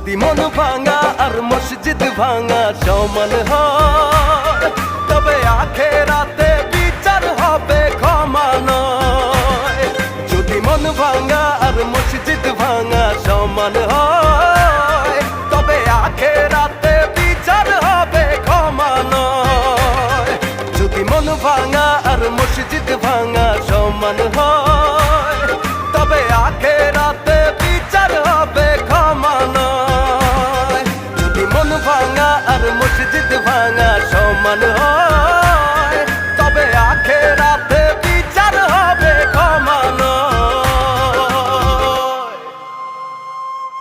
যদি মন ভাঙা আর মসজিদ ভাঙা সমান হয়, তবে আখেরাতে বিচার হবে ক্ষমা নয়। যদি মন ভাঙা আর মসজিদ ভাঙা সমান হয়, তবে আখেরাতে বিচার হবে ক্ষমা নয়। যদি মন ভাঙা আর মসজিদ ভাঙা সমান হয়, তবে আখেরাতে বিচার হবে ক্ষমা নয়। যদি মন ভাঙা আর মসজিদ ভাঙা সমান হয়।